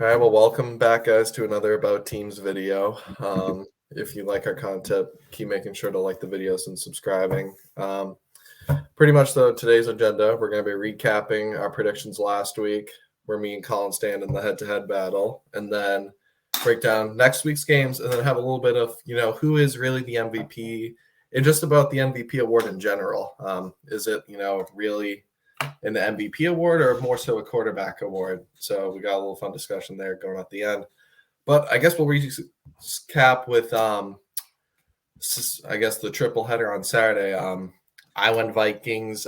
All right, well, welcome back, guys, to another About Teams video. If you like our content, keep making sure to like the videos and subscribing. Pretty much, though, today's agenda, we're going to be recapping our predictions last week, where me and Colin stand in the head-to-head battle, and then break down next week's games, and then have a little bit of, who is really the MVP, and just about the MVP award in general. Is it, really an MVP award or more so a quarterback award? So we got a little fun discussion there going at the end. But I guess we'll recap with, I guess, the triple header on Saturday. I went Vikings,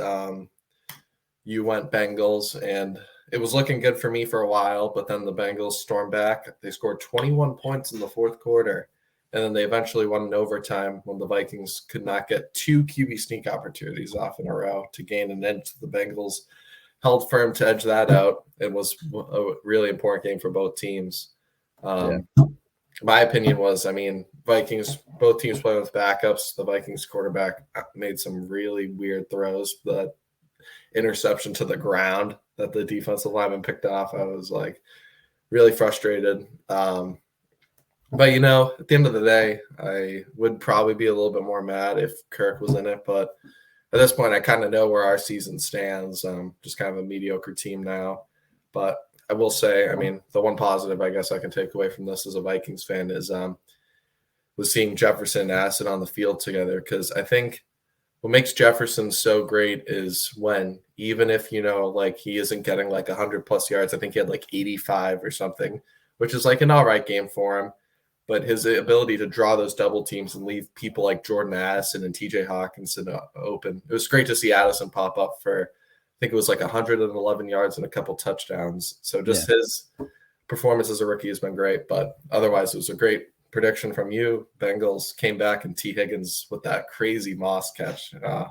you went Bengals, and it was looking good for me for a while, but then the Bengals stormed back. They scored 21 points in the fourth quarter, and then they eventually won in overtime when the Vikings could not get two QB sneak opportunities off in a row to gain an inch. The Bengals held firm to edge that out. It was a really important game for both teams. My opinion was, Vikings, both teams playing with backups. The Vikings quarterback made some really weird throws. The interception to the ground that the defensive lineman picked off, I was like really frustrated. But, at the end of the day, I would probably be a little bit more mad if Kirk was in it. But at this point, I kind of know where our season stands. Just kind of a mediocre team now. But I will say, the one positive I guess I can take away from this as a Vikings fan is was seeing Jefferson and Addison on the field together, because I think what makes Jefferson so great is when, even if, he isn't getting like 100+ yards, I think he had like 85 or something, which is like an all right game for him. But his ability to draw those double teams and leave people like Jordan Addison and TJ Hawkinson open. It was great to see Addison pop up for, I think it was like 111 yards and a couple touchdowns. So just his performance as a rookie has been great. But otherwise, it was a great prediction from you. Bengals came back, and T. Higgins with that crazy Moss catch. I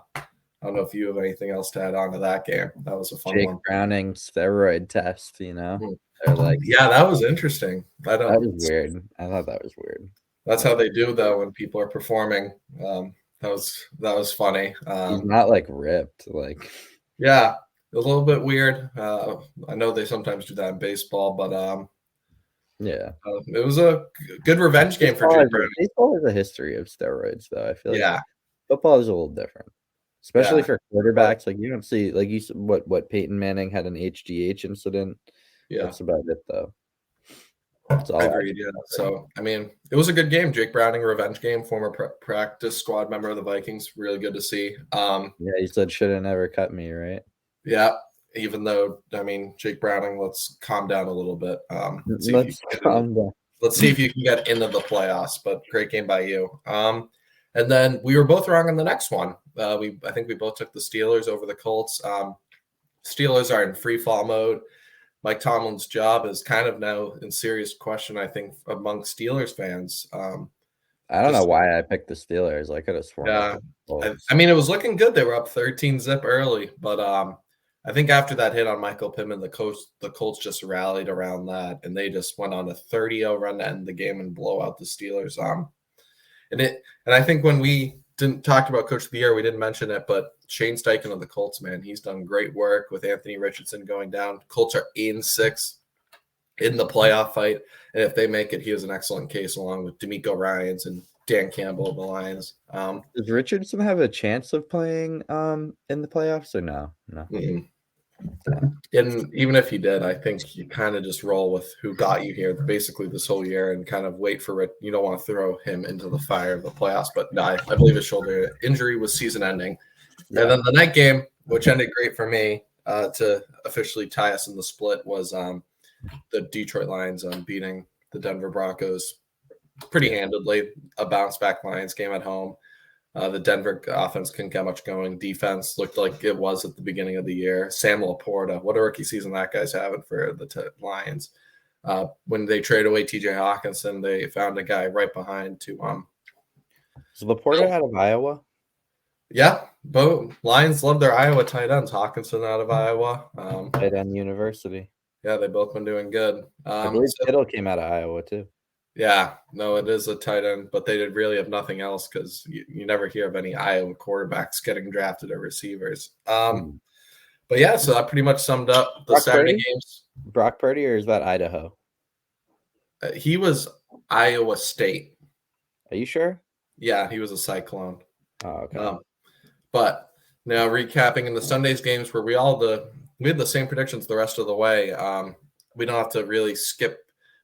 don't know if you have anything else to add on to that game. That was a fun one. Jake Browning steroid test, They're like, yeah, that was interesting. That was weird. I thought that was weird. That's how they do, though, when people are performing. That was funny. He's not like ripped, like. Yeah, a little bit weird. I know they sometimes do that in baseball, but it was a good revenge game for Jake Browning. Baseball has a history of steroids, though. I feel like football is a little different, especially for quarterbacks. Like, you don't see, like, you what Peyton Manning had an HGH incident. Yeah, that's about it, though. I agreed. Yeah. So, it was a good game. Jake Browning, revenge game, former practice squad member of the Vikings. Really good to see. He said should have never cut me, right? Yeah. Even though, Jake Browning, let's calm down a little bit. Let's see if you can get into the playoffs. But great game by you. And then we were both wrong on the next one. I think we both took the Steelers over the Colts. Steelers are in free fall mode. Mike Tomlin's job is kind of now in serious question, I think, among Steelers fans. I don't know why I picked the Steelers. I could have sworn. Yeah, it was looking good. They were up 13-0 early, but I think after that hit on Michael Pittman, the Colts just rallied around that, and they just went on a 30-0 run to end the game and blow out the Steelers. And I think when we didn't talk about Coach of the Year, we didn't mention it, but Shane Steichen of the Colts, man, he's done great work with Anthony Richardson going down. Colts are 8-6 in the playoff fight, and if they make it, he has an excellent case along with D'Amico Ryans and Dan Campbell of the Lions. Does Richardson have a chance of playing in the playoffs or no? No. Mm-hmm. And even if he did, I think you kind of just roll with who got you here basically this whole year and kind of wait for it. You don't want to throw him into the fire of the playoffs, but no, I believe his shoulder injury was season ending. Yeah. And then the night game, which ended great for me to officially tie us in the split, was the Detroit Lions beating the Denver Broncos pretty handedly. A bounce back Lions game at home. The Denver offense couldn't get much going. Defense looked like it was at the beginning of the year. Sam Laporta, what a rookie season that guy's having for the Lions. When they trade away TJ Hawkinson, they found a guy right behind to So Laporta out of Iowa? Yeah, both Lions love their Iowa tight ends. Hawkinson out of Iowa. Tight end university. Yeah, they've both been doing good. I believe Kittle came out of Iowa too. Yeah, no, it is a tight end, but they did really have nothing else because you never hear of any Iowa quarterbacks getting drafted or receivers. But yeah, so that pretty much summed up the Saturday games. Brock Purdy, or is that Idaho? He was Iowa State. Are you sure? Yeah, he was a Cyclone. Oh, okay. But now recapping in the Sundays games where we had the same predictions the rest of the way. We don't have to really skip.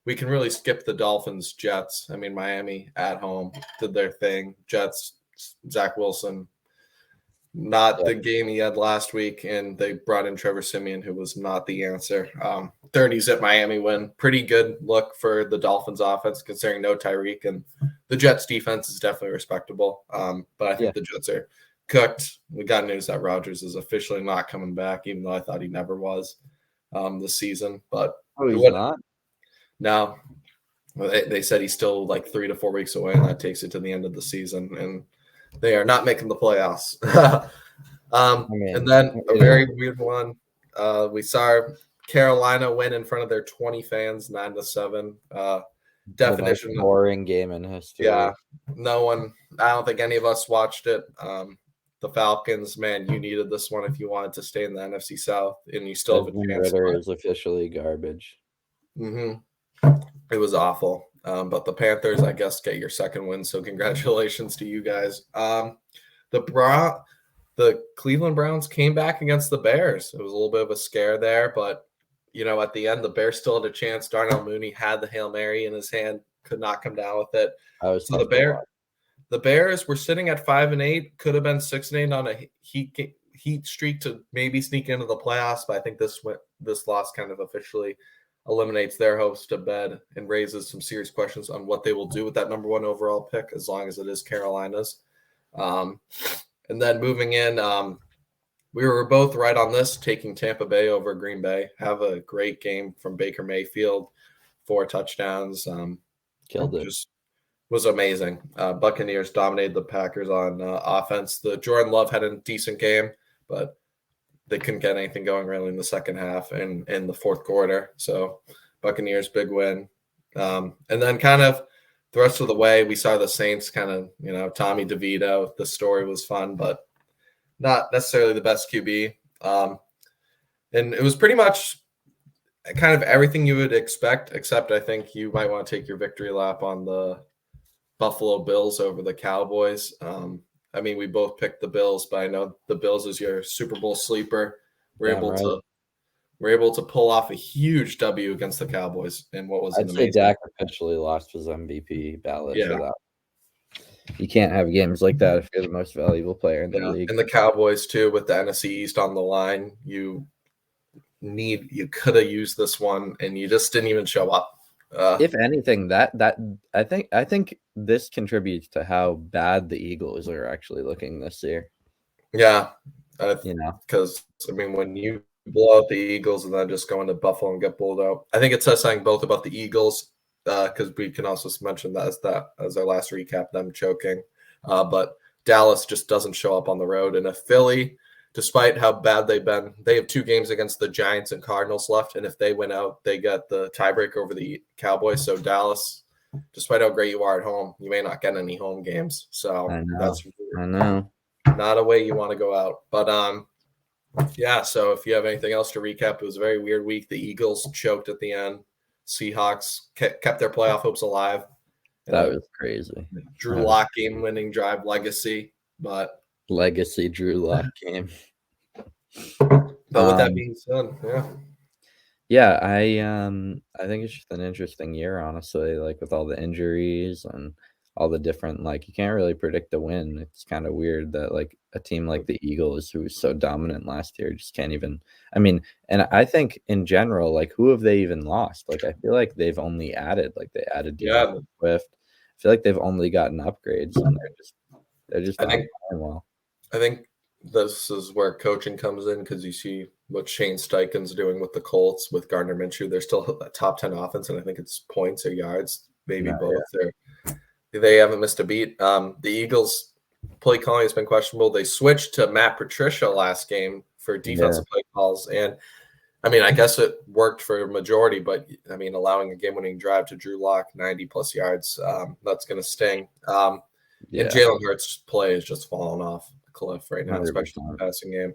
We can really skip the Dolphins, Jets. I mean, Miami at home did their thing. Jets, Zach Wilson, not the game he had last week, and they brought in Trevor Siemian, who was not the answer. 30-zip Miami win. Pretty good look for the Dolphins offense, considering no Tyreek, and the Jets defense is definitely respectable. But I think the Jets are cooked. We got news that Rodgers is officially not coming back, even though I thought he never was this season. But he's not? No. They said he's still like 3 to 4 weeks away, and that takes it to the end of the season. And they are not making the playoffs. And then a very weird one. We saw Carolina win in front of their 20 fans, 9-7. Definition the most boring game in history. Yeah, no one. I don't think any of us watched it. The Falcons, man, you needed this one if you wanted to stay in the NFC South, and you still have a chance. Ritter is officially garbage. It was awful. But the Panthers, I guess, get your second win. So congratulations to you guys. The Cleveland Browns came back against the Bears. It was a little bit of a scare there, but at the end, the Bears still had a chance. Darnell Mooney had the Hail Mary in his hand, could not come down with it. So the Bears were sitting at 5-8, could have been 6-8 on a heat streak to maybe sneak into the playoffs, but I think this loss kind of officially eliminates their hopes to bed and raises some serious questions on what they will do with that number 1 overall pick, as long as it is Carolina's. And then moving in, we were both right on this, taking Tampa Bay over Green Bay. Have a great game from Baker Mayfield, 4 touchdowns. Killed it. Just was amazing. Buccaneers dominated the Packers on offense. The Jordan Love had a decent game, but they couldn't get anything going really in the second half and in the fourth quarter. So Buccaneers, big win. And then kind of the rest of the way, we saw the Saints kind of, Tommy DeVito. The story was fun, but not necessarily the best QB. And it was pretty much kind of everything you would expect, except I think you might want to take your victory lap on the Buffalo Bills over the Cowboys. I mean, we both picked the Bills, but I know the Bills is your Super Bowl sleeper. We're able to pull off a huge W against the Cowboys in what was I'd say Dak officially lost his MVP ballot for that. You can't have games like that if you're the most valuable player in the league. And the Cowboys too, with the NFC East on the line, you could have used this one, and you just didn't even show up. If anything, I think this contributes to how bad the Eagles are actually looking this year. Yeah, because I mean, when you blow out the Eagles and then just go into Buffalo and get bowled out, I think it says something both about the Eagles, because we can also mention that as our last recap, them choking, but Dallas just doesn't show up on the road, and if Philly, despite how bad they've been, they have 2 games against the Giants and Cardinals left. And if they win out, they get the tiebreaker over the Cowboys. So Dallas, despite how great you are at home, you may not get any home games. So that's not a way you want to go out. But so if you have anything else to recap, it was a very weird week. The Eagles choked at the end. Seahawks kept their playoff hopes alive. That was crazy. Drew Lock game-winning drive legacy, but legacy Drew Lock game. But with that being said, I think it's just an interesting year, honestly, like with all the injuries and all the different, like, you can't really predict the win. It's kind of weird that like a team like the Eagles, who was so dominant last year, just can't even, and I think in general, like, who have they even lost? Like, I feel like they've only added, like, they added Swift. I feel like they've only gotten upgrades, and they're just not playing well. I think this is where coaching comes in, because you see what Shane Steichen's doing with the Colts with Gardner Minshew. They're still a top 10 offense, and I think it's points or yards, maybe both. They haven't missed a beat. The Eagles' play calling has been questionable. They switched to Matt Patricia last game for defensive play calls, and I mean, I guess it worked for a majority, but I mean, allowing a game-winning drive to Drew Lock, 90+ yards, that's going to sting. And Jalen Hurts' play is just falling off cliff right now, 100%. Especially in the passing game.